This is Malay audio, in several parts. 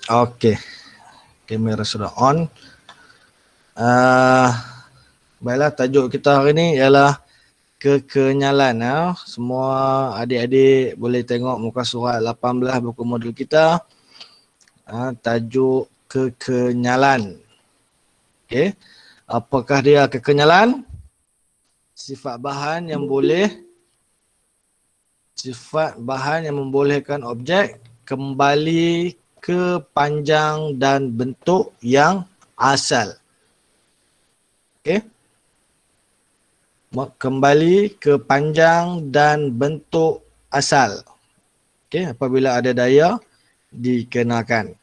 Okey. Kamera sudah on. Baiklah, tajuk kita hari ni ialah kekenyalan. Semua adik-adik boleh tengok muka surat 18 buku modul kita. Tajuk kekenyalan. Okey. Apakah dia kekenyalan? Sifat bahan yang membolehkan objek kembali ke panjang dan bentuk yang asal. Okey. Kembali ke panjang dan bentuk asal. Okey, apabila ada daya dikenakan.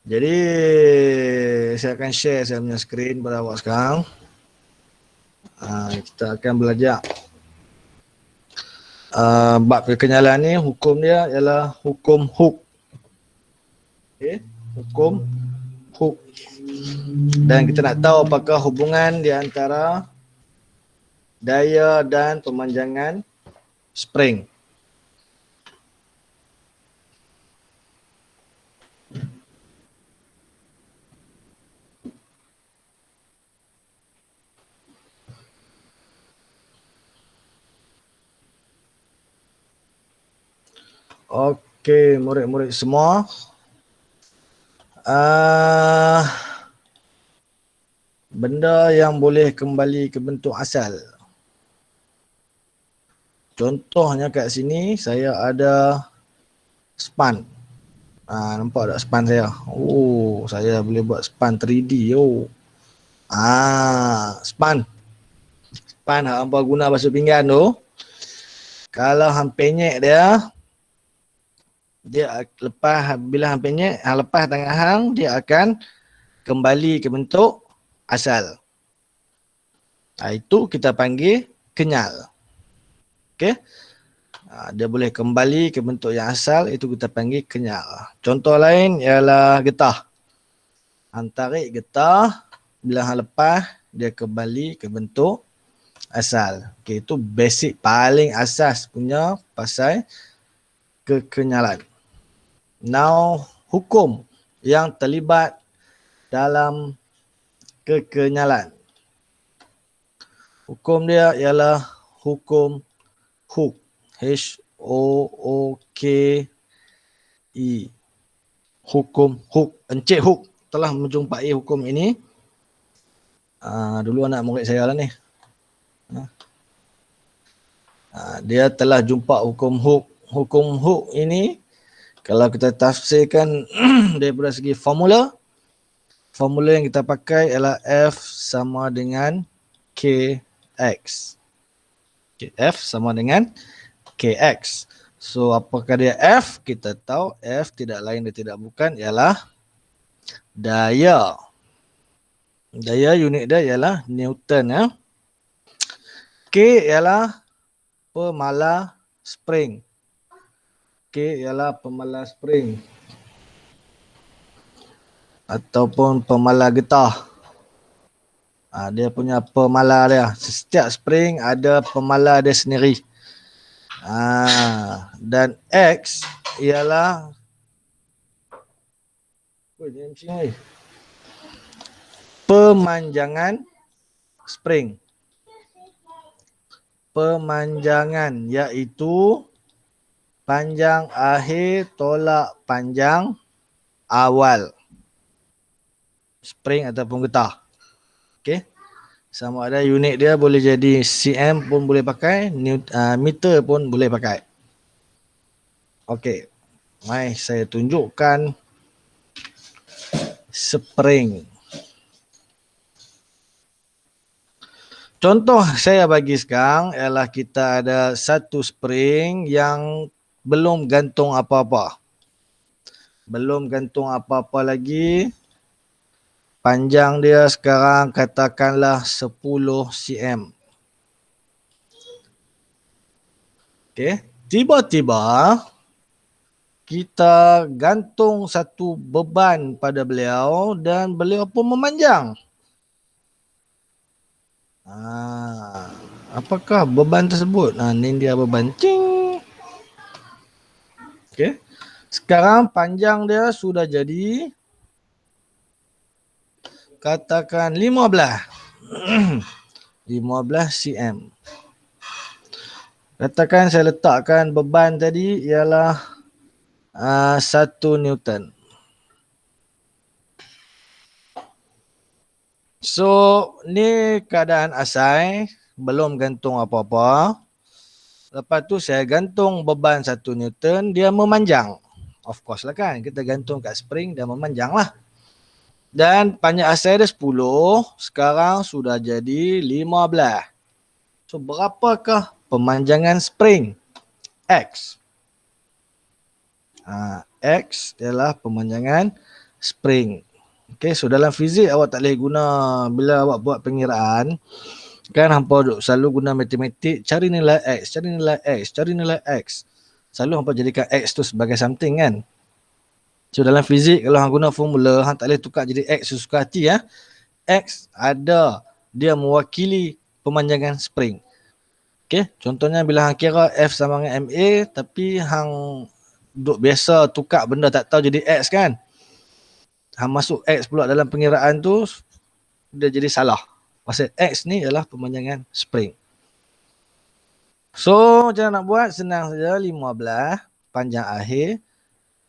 Jadi saya akan share saya punya skrin pada awak sekarang. Kita akan belajar bab kekenyalan ni. Hukum dia ialah hukum Hooke. Okay. Hukum Hooke. Dan kita nak tahu apakah hubungan di antara daya dan pemanjangan spring. Okey, murid-murid semua. Benda yang boleh kembali ke bentuk asal. Contohnya kat sini saya ada span. Nampak tak span saya? Oh, saya boleh buat span 3D. Span. Span hangpa guna basuh pinggan tu. Kalau hang penyek dia lepas bila hang penyek, hang lepas tangan hang, dia akan kembali ke bentuk asal. Itu kita panggil kenyal. Okey. Dia boleh kembali ke bentuk yang asal, itu kita panggil kenyal. Contoh lain ialah getah. Hang tarik getah, bila hang lepas, dia kembali ke bentuk asal. Okey, itu basic paling asas punya pasal kekenyalan. Now, hukum yang terlibat dalam kekenyalan. Hukum dia ialah hukum Hooke. H-O-O-K-E. Hukum Hooke. Encik Hooke telah menjumpai hukum ini. Dulu anak murid saya lah ni. Dia telah jumpa hukum Hooke. Hukum Hooke ini, kalau kita tafsirkan daripada segi formula yang kita pakai ialah F sama dengan KX. F sama dengan KX. So, apakah dia F? Kita tahu F tidak lain dan tidak bukan ialah daya. Daya unit dia ialah Newton. K ialah pemala spring. K ialah pemala spring. Ataupun pemala getah. Dia punya pemala dia. Setiap spring ada pemala dia sendiri. Dan X ialah pemanjangan spring. Pemanjangan iaitu panjang akhir tolak panjang awal spring ataupun getah. Okey. Sama ada unit dia boleh jadi cm pun boleh pakai, meter pun boleh pakai. Okey. Mari saya tunjukkan spring. Contoh saya bagi sekarang ialah kita ada satu spring yang belum gantung apa-apa. Belum gantung apa-apa lagi. Panjang dia sekarang katakanlah 10 cm. Okey. Tiba-tiba kita gantung satu beban pada beliau dan beliau pun memanjang. Apakah beban tersebut? Nah, ni dia beban. Cing. Okey. Sekarang panjang dia sudah jadi katakan 15. 15 cm. Katakan saya letakkan beban tadi ialah 1 Newton. So, ni keadaan asal, belum gantung apa-apa. Lepas tu saya gantung beban 1 Newton, dia memanjang. Of course lah kan, kita gantung kat spring, dia memanjang lah. Dan panjang asal dia 10, sekarang sudah jadi 15. So, berapakah pemanjangan spring? X. X ialah pemanjangan spring. Okay, so dalam fizik awak tak boleh guna, bila awak buat pengiraan, kan hampa duk selalu guna matematik, cari nilai X, cari nilai X, cari nilai X. Selalu hampa jadikan X tu sebagai something kan. So dalam fizik kalau hang guna formula, hang tak boleh tukar jadi X sesuka hati ya. X ada, dia mewakili pemanjangan spring. Okay, contohnya bila hang kira F sama dengan MA, tapi hang duk biasa tukar benda tak tahu jadi X kan. Hang masuk X pula dalam pengiraan tu, dia jadi salah. Pasal X ni ialah pemanjangan spring. So, macam nak buat? Senang saja. 15 panjang akhir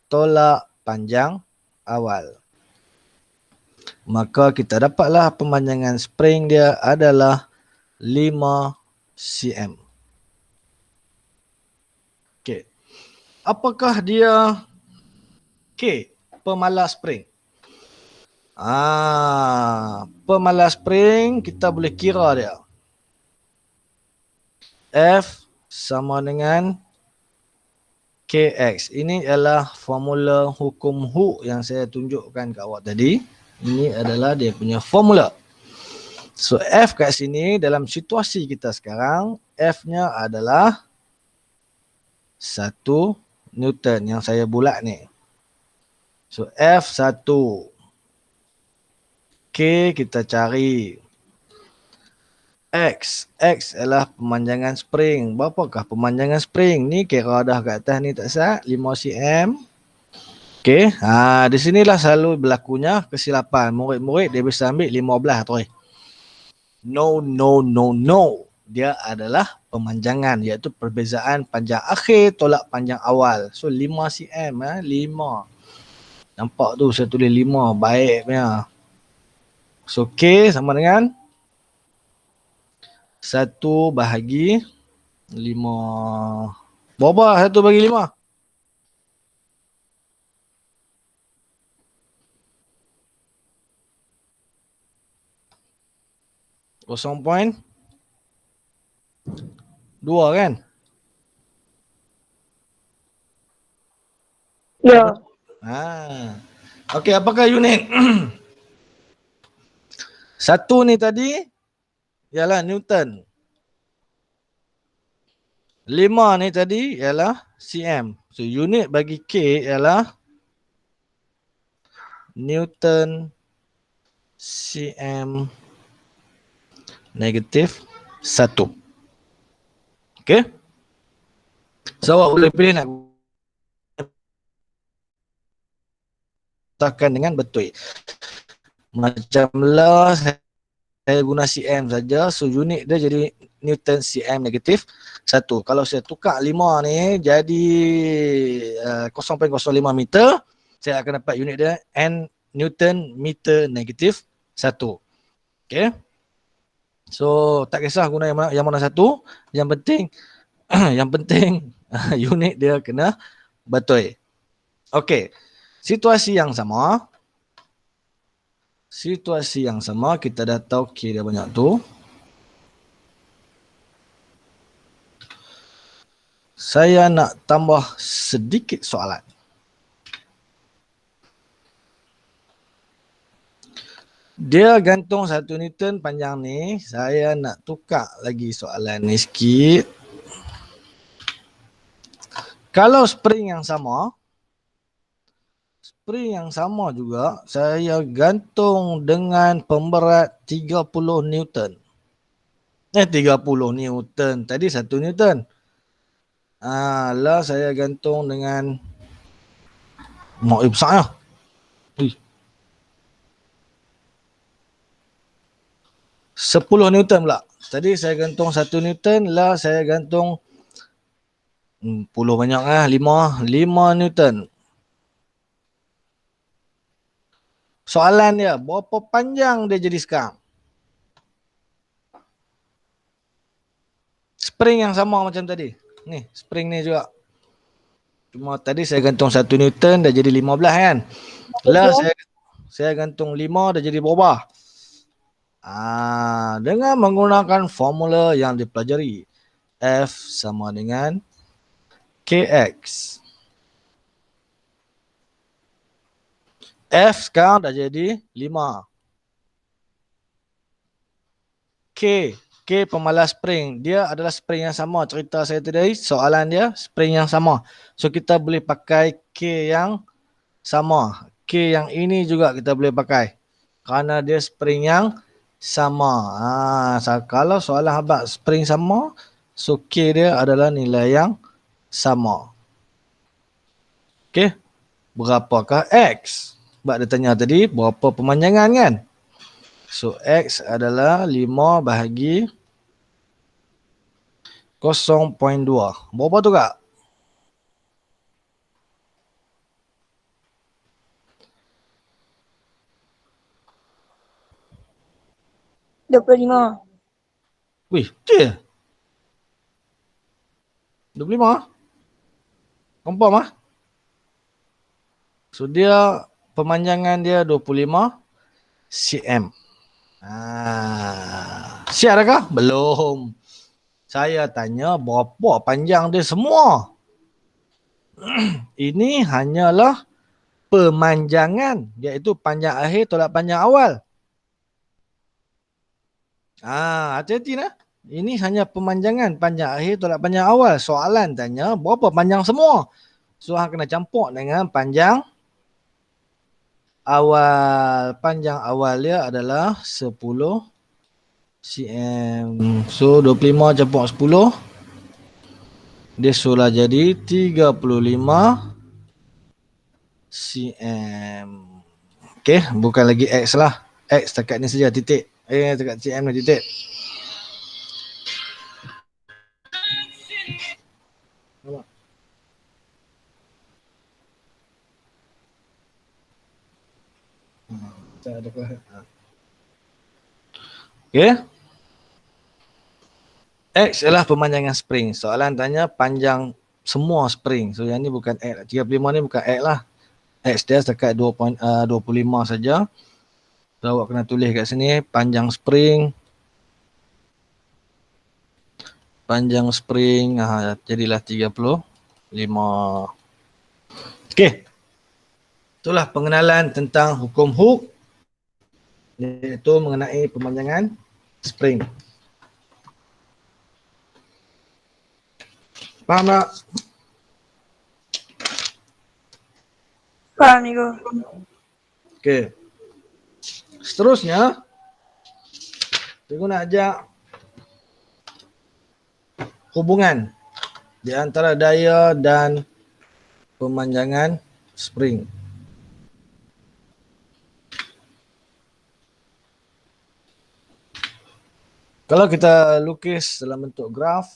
tolak panjang awal. Maka kita dapatlah pemanjangan spring dia adalah 5 cm. Okay. Apakah dia K, pemalas spring? Pemalas spring kita boleh kira dia. F sama dengan KX. Ini adalah formula hukum Hooke yang saya tunjukkan kat awak tadi. Ini adalah dia punya formula. So F kat sini dalam situasi kita sekarang, F-nya adalah 1 Newton yang saya bulat ni. So F1. K kita cari. X adalah pemanjangan spring. Berapakah pemanjangan spring? Ni kira dah kat atas ni tak sah, 5 cm. Okey, di sinilah selalu berlakunya kesilapan. Murid-murid dia bisa ambil 15 tu. No. Dia adalah pemanjangan, iaitu perbezaan panjang akhir tolak panjang awal. So 5 cm, 5. Nampak tu saya tulis 5, baik punya. So K sama dengan 1 bahagi 5. Berapa 1 bahagi 5? Kosong point 2 kan? Ya. Okey, apakah unit? 1 ni tadi ialah Newton. 5 ni tadi ialah cm. So unit bagi K ialah Newton cm negatif 1. Okey. So awak boleh pilih nak letakkan dengan betul. Macam lah saya guna cm saja, so unit dia jadi Newton cm negatif 1. Kalau saya tukar 5 ni jadi 0.05 meter, saya akan dapat unit dia N Newton meter negatif 1. Okay. So tak kisah guna yang mana satu, yang penting yang penting unit dia kena betul. Okay. Situasi yang sama, kita dah tahu K dia banyak tu. Saya nak tambah sedikit soalan. Dia gantung 1 Newton panjang ni, saya nak tukar lagi soalan ni sikit. Kalau spring yang sama juga, saya gantung dengan pemberat 30 Newton. 30 Newton. Tadi 1 Newton. Lah saya gantung dengan mak besar lah. 10 Newton pula. Tadi saya gantung 1 Newton, lah saya gantung 10 banyak lah, 5 Newton. Soalan dia, berapa panjang dia jadi sekarang? Spring yang sama macam tadi. Ni, spring ni juga. Cuma tadi saya gantung 1 Newton dah jadi 15 kan. Lah saya gantung 5 dah jadi berubah. Dengan menggunakan formula yang dipelajari. F sama dengan KX. F sekarang dah jadi 5. K pemalas spring. Dia adalah spring yang sama. Cerita saya tadi, soalan dia spring yang sama. So kita boleh pakai K yang sama. K yang ini juga kita boleh pakai. Kerana dia spring yang sama. Kalau soalan habaq spring sama, so K dia adalah nilai yang sama. Okey. Berapakah X? Sebab dia tanya tadi berapa pemanjangan kan? So X adalah 5 bahagi 0.2. Berapa tu kak? $25. Wih, betul. 25? Confirm ah? So dia pemanjangan dia 25 cm. Siap dah kah? Belum. Saya tanya berapa panjang dia semua. Ini hanyalah pemanjangan, iaitu panjang akhir tolak panjang awal. Hati-hati lah. Ini hanya pemanjangan panjang akhir tolak panjang awal. Soalan tanya berapa panjang semua. So hang kena campur dengan panjang awal. Panjang awal dia adalah 10 cm. So 25 campur 10. Dia sudah jadi 35 cm. Okey, bukan lagi X lah. X dekat ni saja titik. Dekat cm ni titik. Okey. X adalah pemanjangan spring. Soalan tanya panjang semua spring. So yang ni bukan X. 35 ni bukan X lah. X dia dekat 25 saja. So awak kena tulis kat sini panjang spring. Panjang spring jadilah 35. Okey. Itulah pengenalan tentang hukum Hooke, iaitu mengenai pemanjangan spring. Faham tak? Faham, Amigo. Okey. Seterusnya, cikgu nak ajak hubungan di antara daya dan pemanjangan spring. Kalau kita lukis dalam bentuk graf,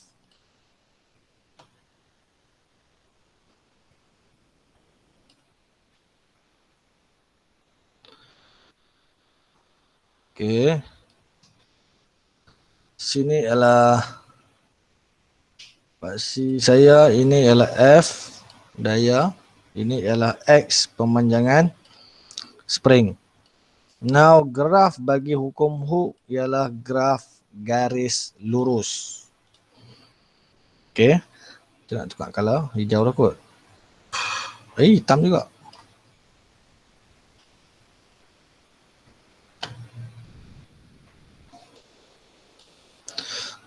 okey. Sini ialah paksi saya, ini ialah F daya, ini ialah X pemanjangan spring. Now graf bagi hukum Hooke ialah graf garis lurus. Okey. Kita nak tukar color, hijau dah kot. Hitam juga.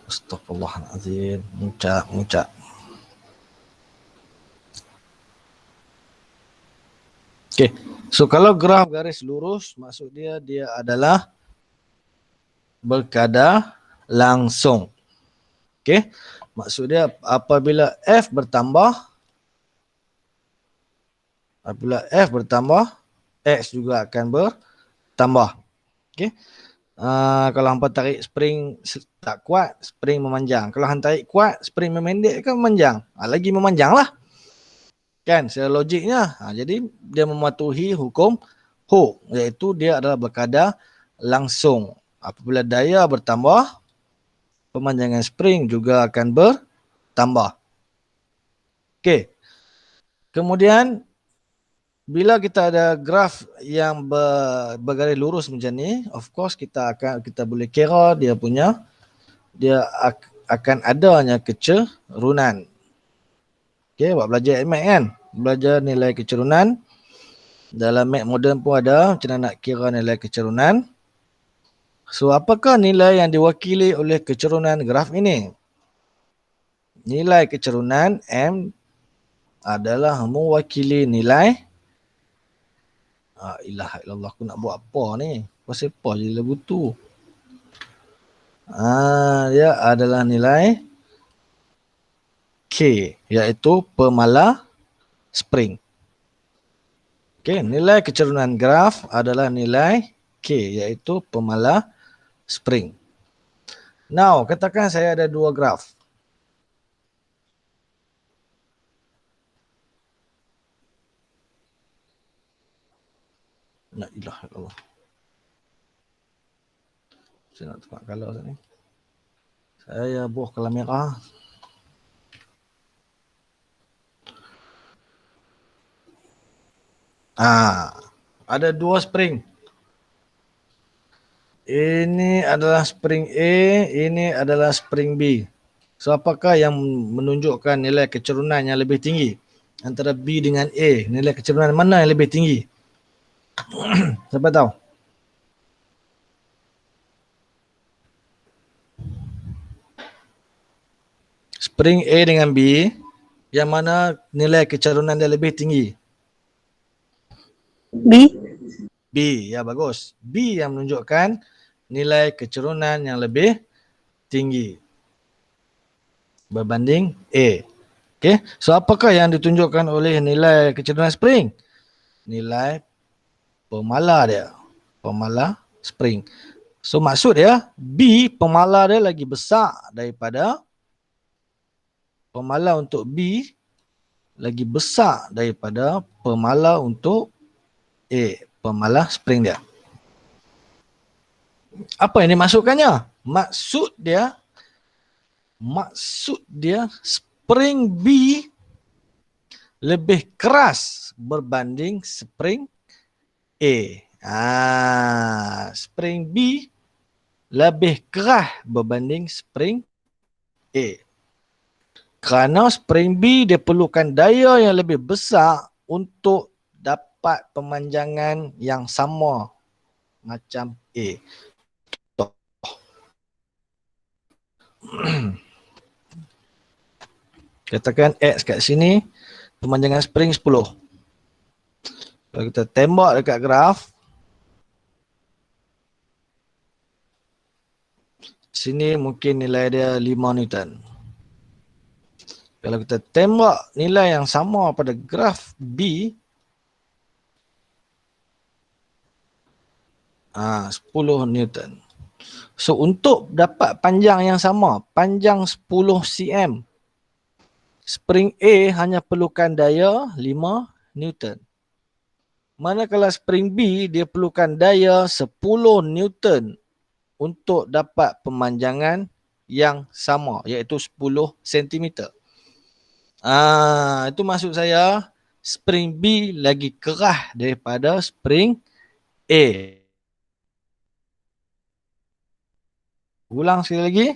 Astaghfirullahaladzim. Muncak. Okey. So kalau graf garis lurus, maksud dia adalah berkadar langsung. Okey. Maksud dia apabila F bertambah, X juga akan bertambah. Okey. Kalau hampa tarik spring tak kuat, spring memanjang. Kalau hang tarik kuat, spring memendek kan memanjang. Lagi memanjang lah. Kan, secara logiknya. Jadi dia mematuhi hukum Hooke, iaitu dia adalah berkadar langsung. Apabila daya bertambah, pemanjangan spring juga akan bertambah. Okey. Kemudian bila kita ada graf yang bergaris lurus macam ni, of course kita boleh kira dia akan adanya kecerunan. Okey, buat belajar math kan, belajar nilai kecerunan. Dalam math moden pun ada macam mana nak kira nilai kecerunan. So apakah nilai yang diwakili oleh kecerunan graf ini? Nilai kecerunan M adalah mewakili nilai ilaha illallah, aku nak buat apa ni? Pasal apa je lagu tu? Dia adalah nilai K, iaitu pemala spring. Okey, nilai kecerunan graf adalah nilai K, iaitu pemala spring. Now, katakan saya ada dua graf. La ilaha illallah. Saya nak tukar color ni. Saya buah color merah. Ada dua spring. Ini adalah spring A, ini adalah spring B. So apakah yang menunjukkan nilai kecerunan yang lebih tinggi antara B dengan A? Nilai kecerunan mana yang lebih tinggi? Siapa tahu? Spring A dengan B, yang mana nilai kecerunan dia lebih tinggi? B. B, ya bagus. B yang menunjukkan nilai kecerunan yang lebih tinggi berbanding A. Okey, so apakah yang ditunjukkan oleh nilai kecerunan spring? Nilai pemala dia, pemala spring. So maksud dia B, pemala dia lagi besar daripada pemala untuk B lagi besar daripada pemala untuk A, pemala spring dia. Apa yang dimasukkannya? Maksud dia spring B lebih keras berbanding spring A. Spring B lebih keras berbanding spring A. Kerana spring B dia perlukan daya yang lebih besar untuk dapat pemanjangan yang sama macam A. Katakan X kat sini, pemanjangan spring 10. Kalau kita tembak dekat graf, sini mungkin nilai dia 5 Newton. Kalau kita tembak nilai yang sama pada graf B, 10 Newton. So untuk dapat panjang yang sama, panjang 10 cm, spring A hanya perlukan daya 5 Newton. Manakala spring B dia perlukan daya 10 Newton untuk dapat pemanjangan yang sama, iaitu 10 cm. Itu maksud saya spring B lagi keras daripada spring A. Ulang sekali lagi.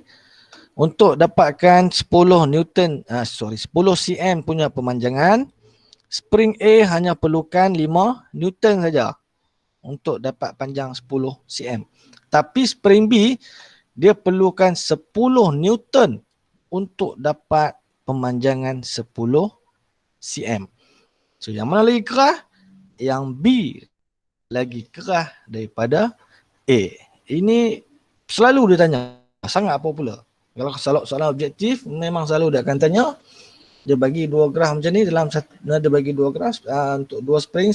Untuk dapatkan 10 Newton, 10 cm punya pemanjangan, spring A hanya perlukan 5 Newton saja untuk dapat panjang 10 cm. Tapi spring B dia perlukan 10 Newton untuk dapat pemanjangan 10 cm. So yang mana lagi keras? Yang B lagi keras daripada A. Ini selalu dia tanya. Sangat apa pula. Kalau soalan objektif, memang selalu dia akan tanya, dia bagi 2 graf macam ni, dalam satu, dia bagi 2 graf untuk 2 spring,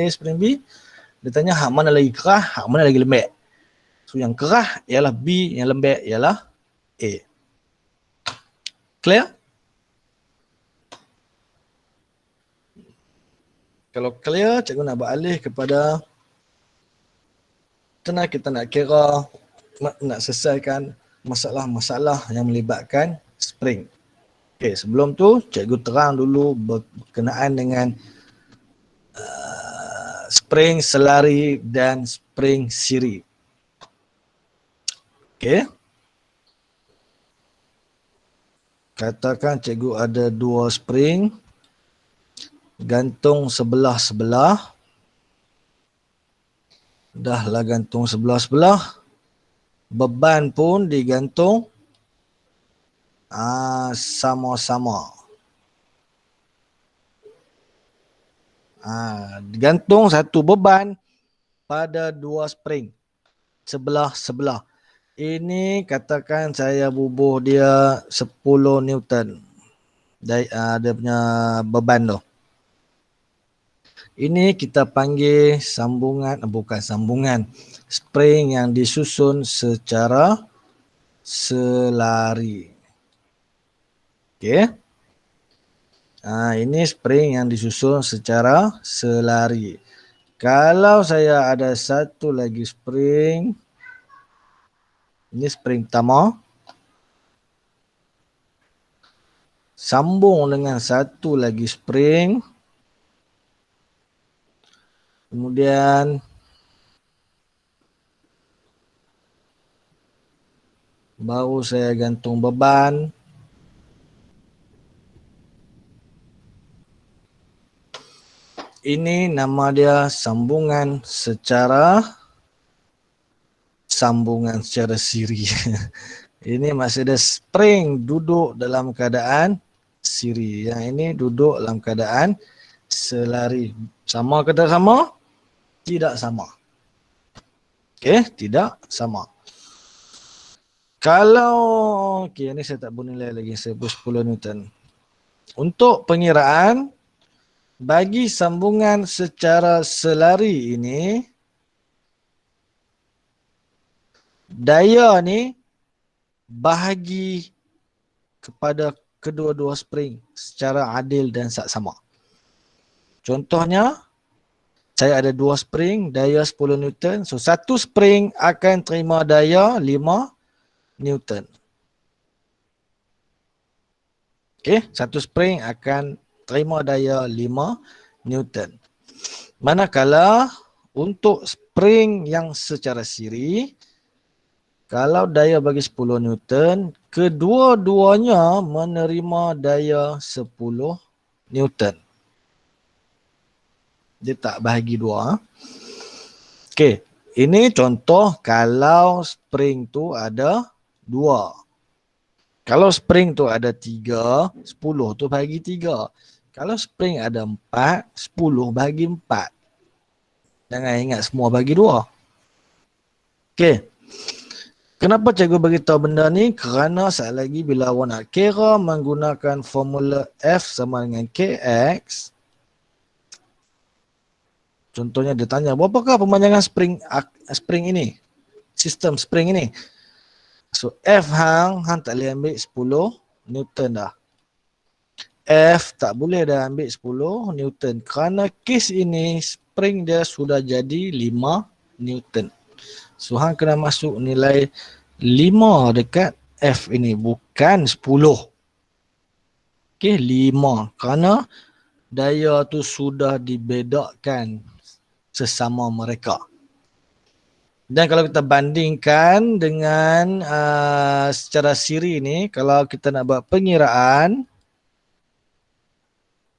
spring B, dia tanya hak mana lagi kerah, hak mana lagi lembek. So yang kerah ialah B, yang lembek ialah A. Clear? Kalau clear, cikgu nak beralih kepada kita nak kira, nak selesaikan masalah-masalah yang melibatkan spring. Okey, sebelum tu cikgu terang dulu berkenaan dengan spring selari dan spring siri. Okey. Katakan cikgu ada 2 spring gantung sebelah-sebelah. Dahlah gantung sebelah-sebelah. Beban pun digantung sama-sama. Digantung satu beban pada 2 spring sebelah-sebelah. Ini katakan saya bubuh dia 10 Newton. Dia punya beban tu. Ini kita panggil sambungan, bukan sambungan, spring yang disusun secara selari. Okey. Ini spring yang disusun secara selari. Kalau saya ada satu lagi spring, ini spring pertama, sambung dengan satu lagi spring, kemudian baru saya gantung beban. Ini nama dia sambungan secara siri. Ini maksudnya spring duduk dalam keadaan siri. Yang ini duduk dalam keadaan selari. Sama ke tak sama? Tidak sama. Okey, tidak sama. Kalau, okey, ini saya tak bernilai lagi, saya buat 10 Newton. Untuk pengiraan, bagi sambungan secara selari ini, daya ni bahagi kepada kedua-dua spring secara adil dan saksama. Contohnya, saya ada 2 spring, daya 10 Newton. So, satu spring akan terima daya 5 Newton. Okey, satu spring akan terima daya 5 Newton. Manakala untuk spring yang secara siri, kalau daya bagi 10 Newton, kedua-duanya menerima daya 10 Newton. Dia tak bahagi 2. Okey, ini contoh kalau spring tu ada 2. Kalau spring tu ada 3, 10 tu bahagi 3. Kalau spring ada 4, 10 bahagi 4. Jangan ingat semua bahagi 2. Okey. Kenapa cikgu beritahu benda ni? Kerana sekali lagi bila awak nak kira menggunakan formula F sama dengan KX, contohnya dia tanya, berapakah pemanjangan spring ini? Sistem spring ini. So F hang tak boleh ambil 10 Newton dah. F tak boleh dah ambil 10 Newton. Kerana kes ini spring dia sudah jadi 5 Newton. So hang kena masuk nilai 5 dekat F ini, bukan 10. Okey, 5. Kerana daya tu sudah dibedakan sesama mereka. Dan kalau kita bandingkan dengan secara siri ni, kalau kita nak buat pengiraan,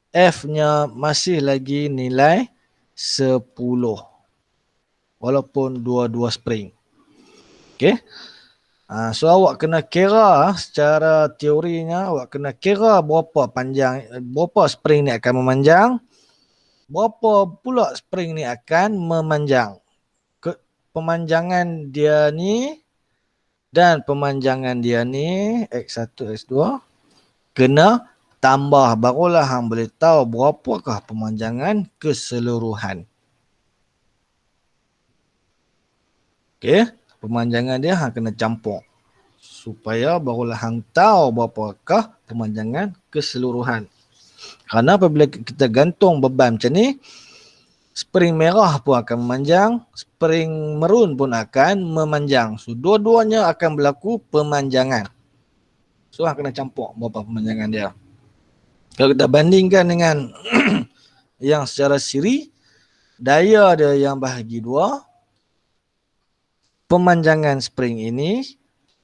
F-nya masih lagi nilai 10. Walaupun dua-dua spring. Okey. So awak kena kira secara teorinya, awak kena kira berapa spring ni akan memanjang, berapa pula spring ni akan memanjang. Pemanjangan dia ni Dan pemanjangan dia ni X1, X2 kena tambah, barulah hang boleh tahu berapakah pemanjangan keseluruhan. Okey, pemanjangan dia hang kena campur supaya barulah hang tahu berapakah pemanjangan keseluruhan. Kerana apabila kita gantung beban macam ni, spring merah pun akan memanjang, spring merun pun akan memanjang. So, dua-duanya akan berlaku pemanjangan. So, hang kena campur berapa pemanjangan dia. Kalau kita bandingkan dengan yang secara siri, daya dia yang bahagi 2, pemanjangan spring ini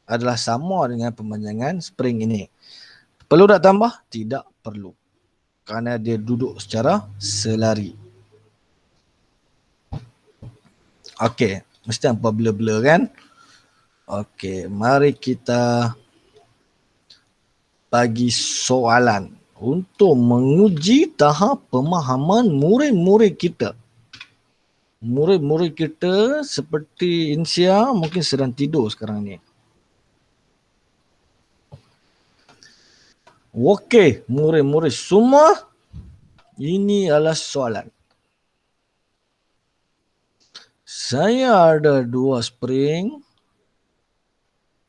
adalah sama dengan pemanjangan spring ini. Perlu tak tambah? Tidak perlu. Kerana dia duduk secara selari. Okey, mesti hampa blur-blur kan? Okey, mari kita bagi soalan untuk menguji tahap pemahaman murid-murid kita. Murid-murid kita seperti Insia mungkin sedang tidur sekarang ni. Okey, murid-murid semua, ini adalah soalan. Saya ada 2 spring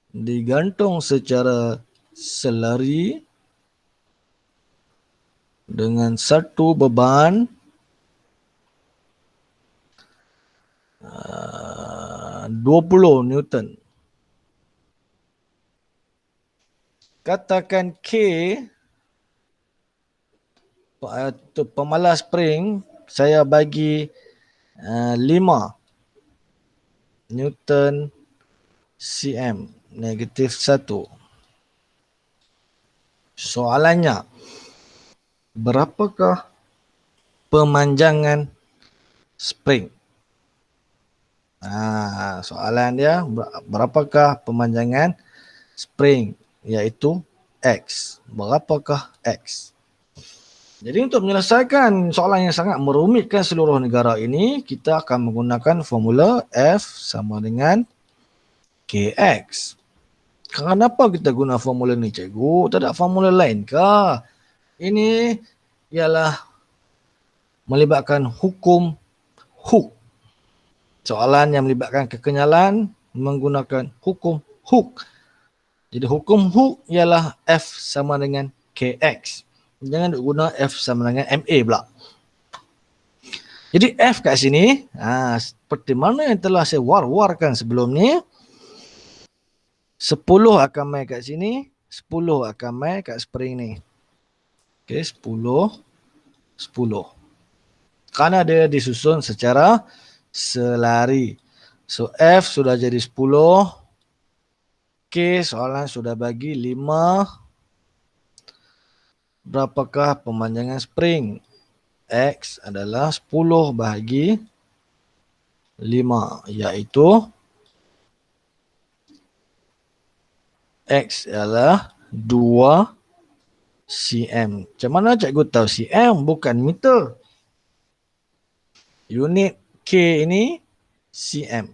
digantung secara selari dengan satu beban 20 Newton. Katakan K pemalas spring saya bagi 5 Newton cm negatif 1. Soalannya, berapakah pemanjangan spring? Soalan dia, berapakah pemanjangan spring? Iaitu X. Berapakah X? Jadi untuk menyelesaikan soalan yang sangat merumitkan seluruh negara ini, kita akan menggunakan formula F sama dengan KX. Kenapa kita guna formula ni, cikgu? Tak ada formula lain ke? Ini ialah melibatkan hukum Hooke. Soalan yang melibatkan kekenyalan menggunakan hukum Hooke. Jadi hukum Hooke ialah F sama dengan KX. Jangan guna F sama dengan MA pula. Jadi F kat sini, seperti mana yang telah saya war-warkan sebelum ni, 10 akan main kat sini, 10 akan main kat spring ni. Okey, 10, 10. Kerana dia disusun secara selari. So F sudah jadi 10. K soalan sudah bagi 5. Berapakah pemanjangan spring? X adalah 10 bahagi 5, iaitu X adalah 2 cm. Macam mana cikgu tahu cm bukan meter? Unit K ini cm.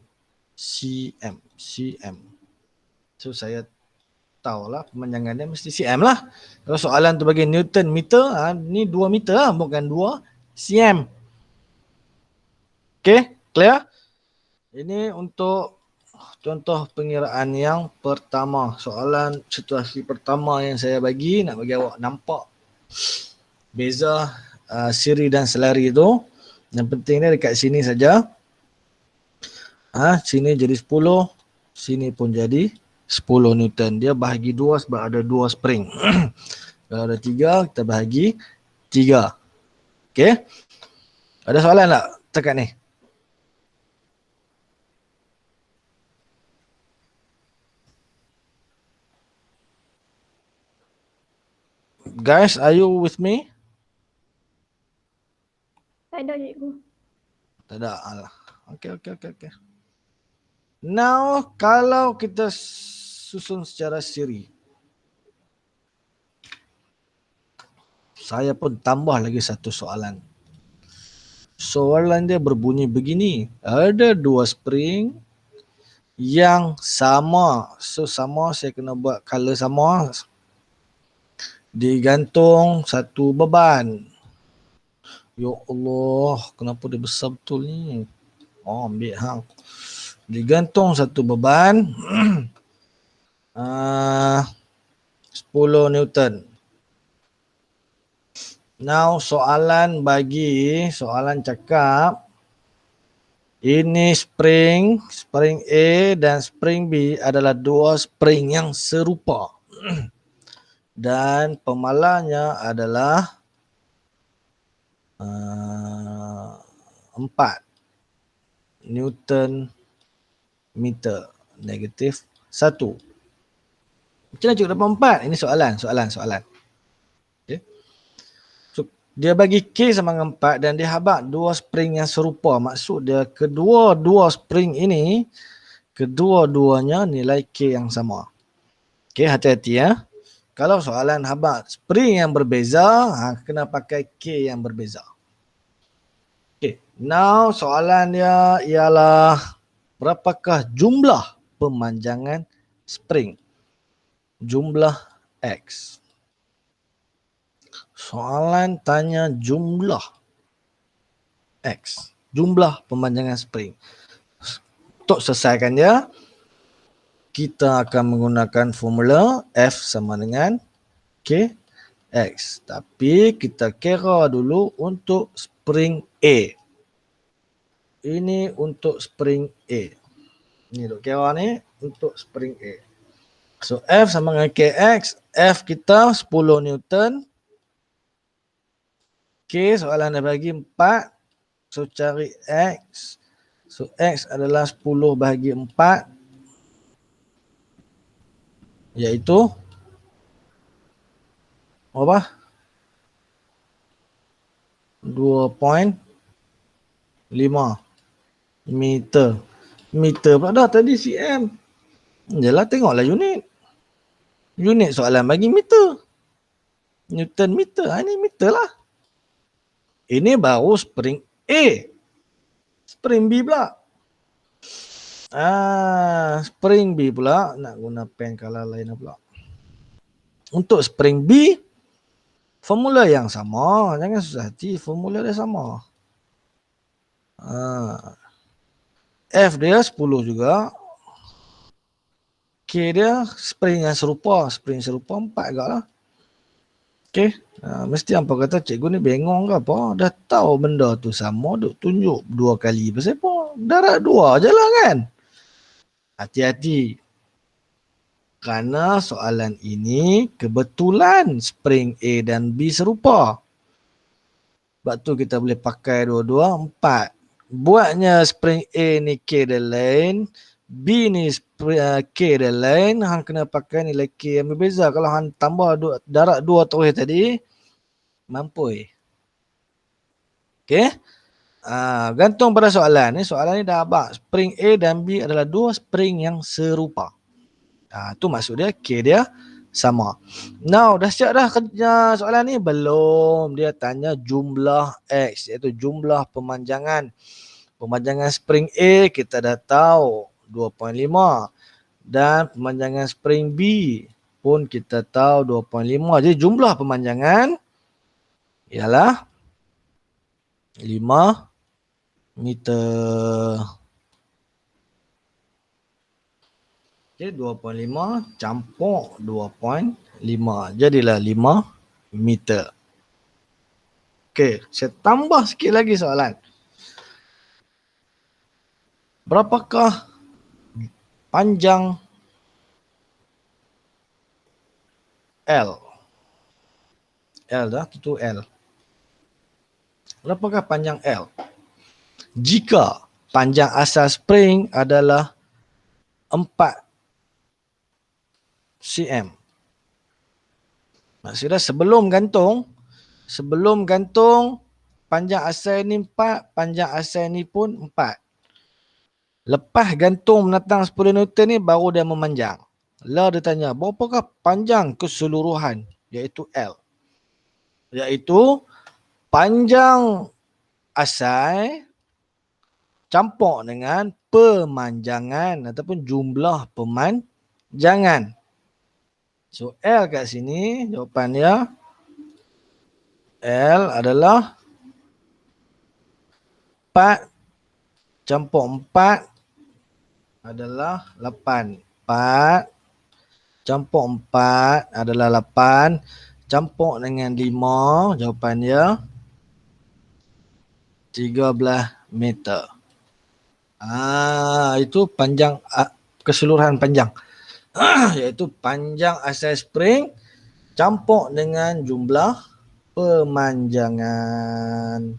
cm. So saya tahulah pemanjangan dia mesti cm lah. Kalau soalan tu bagi Newton meter, ni 2 meter lah, bukan 2 cm. Okay, clear? Ini untuk contoh pengiraan yang pertama. Soalan situasi pertama yang saya bagi, nak bagi awak nampak beza siri dan selari tu. Yang penting dia dekat sini saja. Sini jadi 10, sini pun jadi 10 Newton. Dia bahagi 2 sebab ada 2 spring. Kalau ada 3, kita bahagi 3. Okay. Ada soalan tak tekat ni? Guys, are you with me? Tak ada, cikgu. Tak ada. Alah. Okay. Now, kalau kita susun secara siri, saya pun tambah lagi satu soalan. Soalan dia berbunyi begini. Ada 2 spring yang sama. So sama saya kena buat color sama. Digantung satu beban. Ya Allah, kenapa dia besar betul ni? Oh, ambil hang. Digantung satu beban 10 Newton. Now soalan cakap ini spring A dan spring B adalah dua spring yang serupa. Dan pemalanya adalah 4 Newton meter negatif 1. Macam mana cukup dapat 4? Ini soalan. Okay. So, dia bagi K sama dengan 4 dan dia habaq dua spring yang serupa. Maksud dia kedua-dua spring ini, kedua-duanya nilai K yang sama. Okay, hati-hati ya. Kalau soalan habaq spring yang berbeza, kena pakai K yang berbeza. Okay, now soalan dia ialah berapakah jumlah pemanjangan spring? Jumlah X. Soalan tanya jumlah X. Jumlah pemanjangan spring. Untuk selesaikan dia, kita akan menggunakan formula F sama dengan KX. Tapi kita kira dulu untuk spring A. Ini untuk spring A. Ni duk kira ni untuk spring A. So F sama dengan KX. F kita 10 Newton. K soalan dah bagi 4. So cari X. So X adalah 10 bahagi 4. Iaitu apa? 2.5 meter. Meter pula dah tadi cm. Yalah tengoklah unit. Unit soalan bagi meter. Newton meter. Ini meter lah. Ini baru spring A. Spring B pula. Spring B pula. Nak guna pen color lain pula. Untuk spring B, formula yang sama. Jangan susah hati. Formula dia sama. F dia 10 juga. K dia spring yang serupa. Spring serupa 4 agak lah. Okay. Mesti hampa kata cikgu ni bengong ke apa. Dah tahu benda tu sama. Duk tunjuk 2 kali. Pasal apa? Darab 2 je lah kan. Hati-hati. Kerana soalan ini kebetulan spring A dan B serupa. Sebab tu kita boleh pakai dua-dua 4. Buatnya spring A ni K dia lain. B ni K dia lain. Hang kena pakai nilai K yang berbeza. Kalau hang tambah darab 2 terus tadi. Mampu. Okay. Gantung pada soalan ni. Soalan ni dah abang. Spring A dan B adalah dua spring yang serupa. Tu maksud dia K dia sama. Now dah siap dah kerja soalan ni? Belum. Dia tanya jumlah X. Iaitu jumlah pemanjangan. Pemanjangan spring A kita dah tahu 2.5. Dan pemanjangan spring B pun kita tahu 2.5. Jadi jumlah pemanjangan ialah 5 meter. Okay, 2.5 campur 2.5. Jadilah 5 meter. Okay, saya tambah sikit lagi soalan. Berapakah panjang L? L dah, itu L. Berapakah panjang L? Jika panjang asal spring adalah 4 cm. Maksudnya sebelum gantung panjang asal ni 4, panjang asal ni pun 4. Lepas gantung menatang 10 Newton ni baru dia memanjang. Lah dia tanya, berapakah panjang keseluruhan? Iaitu L. Iaitu panjang asal campur dengan pemanjangan ataupun jumlah pemanjangan. So L kat sini jawapan dia L adalah 4 campur 4 adalah 8. 4 campur 4 adalah 8. Campur dengan 5, jawapan dia 13 meter. Itu panjang, keseluruhan panjang. Iaitu panjang asal spring campur dengan jumlah pemanjangan.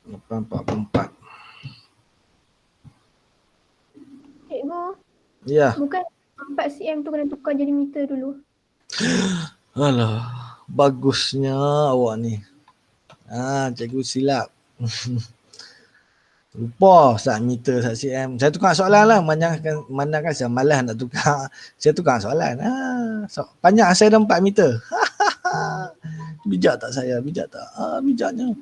844. Cikgu, Ya. bukan 4 cm tu kena tukar jadi meter dulu. Alah, bagusnya awak ni. Cikgu silap. Lupa sak meter, sak cm. Saya tukar soalan lah. Mana kan saya malas nak tukar. Saya tukar soalan. Panjang saya dah 4 meter. Bijak tak saya? Bijak tak? Bijaknya.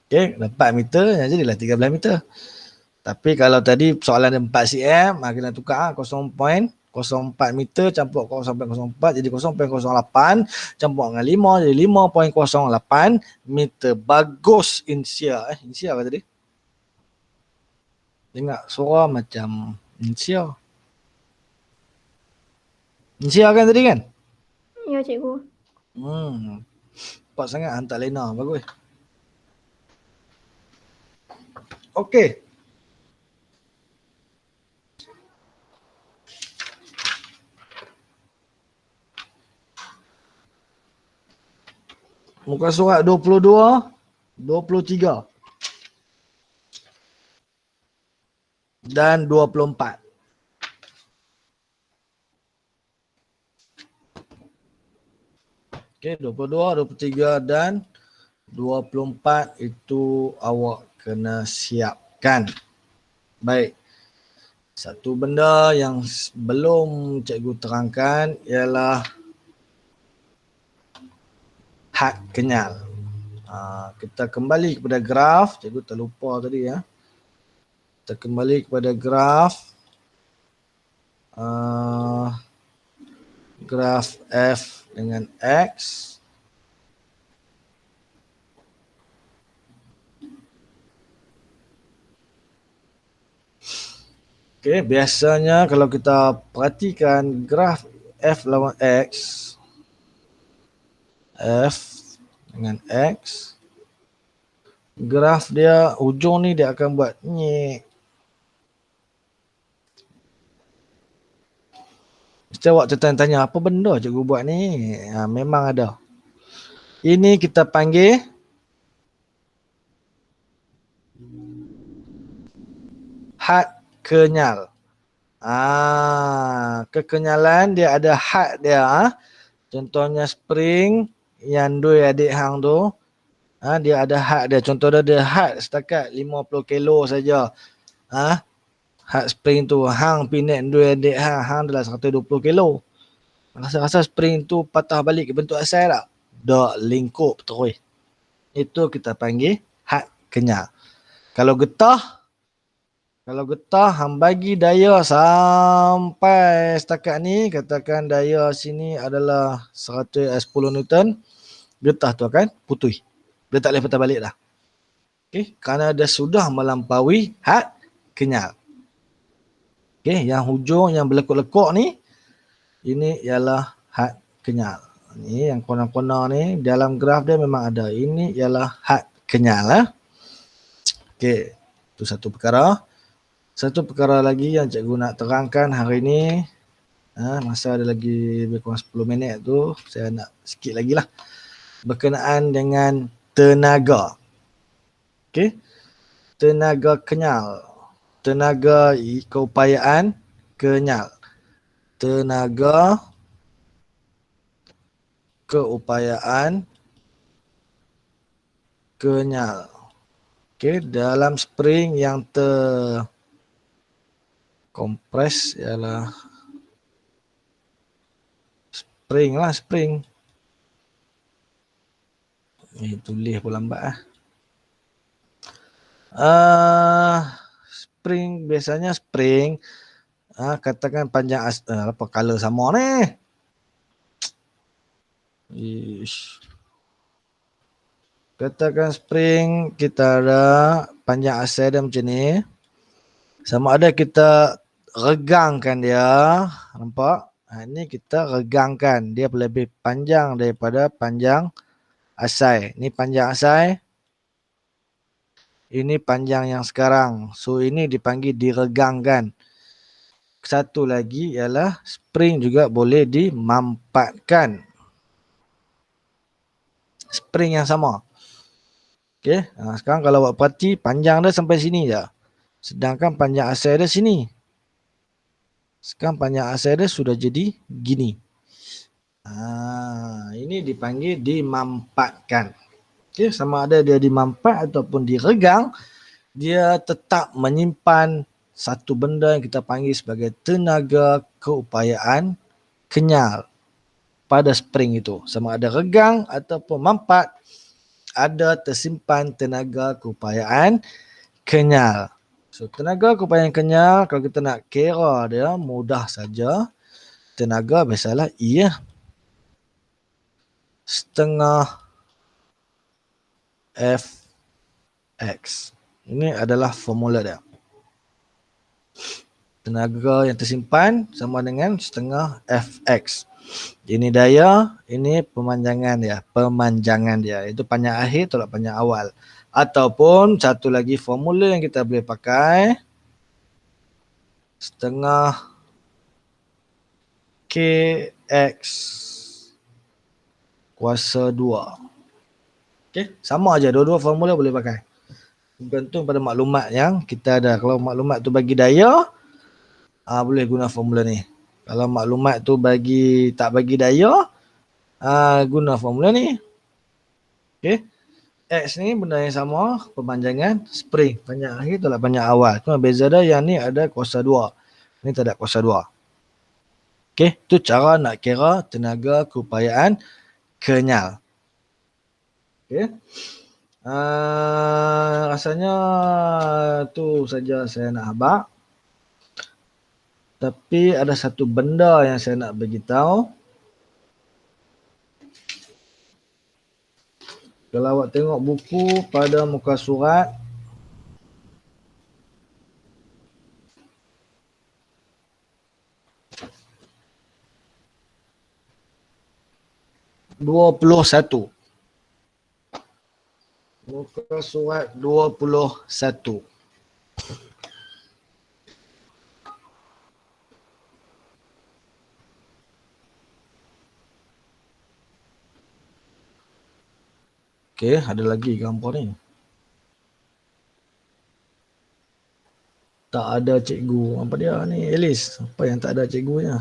Okay, 4 meter, jadilah 13 meter. Tapi kalau tadi soalan dia 4 cm, kena tukar 0.04 meter campur 0.04 jadi 0.08 campur dengan 5 jadi 5.08 meter. Bagus Insia. Insia apa tadi? Dengar suara macam Insia. Insia kan tadi kan? Ya, cikgu. Cepat sangat hantar Lena. Bagus. Okey. Muka surat 22, 23 dan 24. Okey, 22, 23 dan 24 itu awak kena siapkan. Baik. Satu benda yang belum cikgu terangkan ialah had kenyal. Kita kembali kepada graf. Cikgu terlupa tadi ya. Kita kembali kepada graf. Graf F dengan X. Okay, biasanya kalau kita perhatikan graf F lawan X, F dengan X, graf dia ujung ni dia akan buat nyek. Mesti awak tertanya-tanya apa benda cikgu buat ni? Memang ada. Ini kita panggil had kenyal. Kekenyalan dia ada had dia. Contohnya spring yang dua adik hang tu, dia ada had dia. Contoh dia ada had setakat 50 kilo saja. Had spring tu hang pinet dua adik hang adalah 120 kilo. Rasa-rasa spring tu patah balik ke bentuk asal tak? Tak, lingkup terus. Itu kita panggil had kenyal. Kalau getah hang bagi daya sampai setakat ni, katakan daya sini adalah 10 Newton, getah tu akan putih. Dia tak boleh patah balik dah. Okay, kerana dia sudah melampaui had kenyal. Okay, yang hujung yang berlekuk-lekuk ni, ini ialah had kenyal. Ni yang kona-kona ni dalam graf dia memang ada. Ini ialah had kenyal. Okay, itu satu perkara. Satu perkara lagi yang cikgu nak terangkan hari ni, masa ada lagi lebih kurang 10 minit tu, saya nak sikit lagi lah. Berkenaan dengan tenaga. Okay. Tenaga kenyal. Tenaga keupayaan kenyal. Tenaga keupayaan kenyal. Okay. Dalam spring yang kompres ialah spring. Tulis pun lambat ah. Spring, biasanya spring katakan panjang apa color sama ni. Ish. Katakan spring kita ada panjang asal dia macam ni. Sama ada kita regangkan dia, nampak? Ini kita regangkan, dia lebih panjang daripada panjang asal. Ini panjang asal. Ini panjang yang sekarang. So ini dipanggil diregangkan. Satu lagi ialah spring juga boleh dimampatkan. Spring yang sama. Okey, sekarang kalau buat parti panjang dia sampai sini je. Sedangkan panjang asal dia sini. Sekarang panjang asal dia sudah jadi gini. Ini dipanggil dimampatkan. Okay, sama ada dia dimampat ataupun diregang, dia tetap menyimpan satu benda yang kita panggil sebagai tenaga keupayaan kenyal pada spring itu. Sama ada regang ataupun mampat, ada tersimpan tenaga keupayaan kenyal. So, tenaga keupayaan kenyal, kalau kita nak kira dia, mudah saja. Tenaga biasalah E, setengah Fx. Ini adalah formula dia. Tenaga yang tersimpan sama dengan setengah Fx. Ini daya, ini pemanjangan dia. Pemanjangan dia. Itu panjang akhir tolak panjang awal. Ataupun satu lagi formula yang kita boleh pakai. Setengah Kx kuasa 2. Okay, sama aja, dua-dua formula boleh pakai. Bergantung pada maklumat yang kita ada. Kalau maklumat tu bagi daya, boleh guna formula ni. Kalau maklumat tu tak bagi daya, guna formula ni. Okay. X ni benda yang sama, pemanjangan spring. Panjang akhir tolak panjang awal. Cuma beza dia yang ni ada kuasa 2. Ni tak ada kuasa 2. Okay, tu cara nak kira tenaga keupayaan kenyal. Okay. Rasanya tu saja saya nak habaq. Tapi ada satu benda yang saya nak beritahu. Kalau awak tengok buku pada muka surat 21. Muka surat 21. Okey, ada lagi gambar ni. Tak ada cikgu. Apa dia ni, Elis? Apa yang tak ada cikgunya?